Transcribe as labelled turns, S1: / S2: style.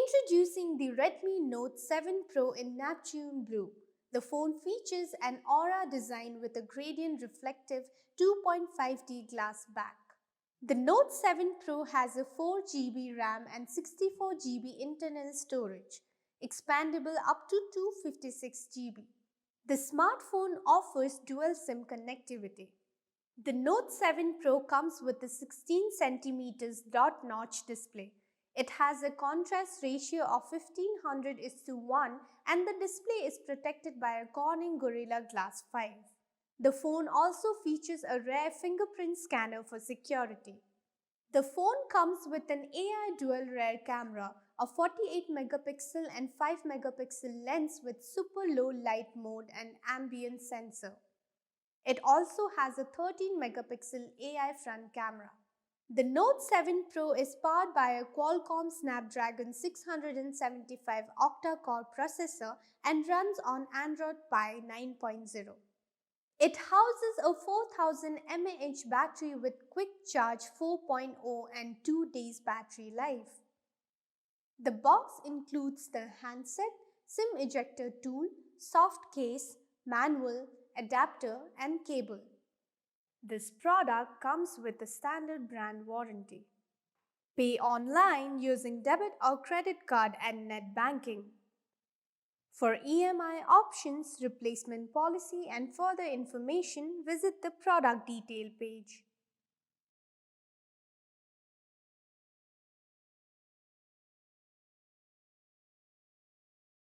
S1: Introducing the Redmi Note 7 Pro in Neptune Blue. The phone features an aura design with a gradient reflective 2.5D glass back. The Note 7 Pro has a 4GB RAM and 64GB internal storage, expandable up to 256GB. The smartphone offers dual SIM connectivity. The Note 7 Pro comes with a 16cm dot-notch display. It has a contrast ratio of 1500:1 and the display is protected by a Corning Gorilla Glass 5. The phone also features a rear fingerprint scanner for security. The phone comes with an AI dual rear camera, a 48MP and 5MP lens with super low light mode and ambient sensor. It also has a 13MP AI front camera. The Note 7 Pro is powered by a Qualcomm Snapdragon 675 octa-core processor and runs on Android Pie 9.0. It houses a 4000 mAh battery with quick charge 4.0 and 2 days battery life. The box includes the handset, SIM ejector tool, soft case, manual, adapter and cable. This product comes with a standard brand warranty. Pay online using debit or credit card and net banking. For EMI options, replacement policy and further information, visit the product detail page.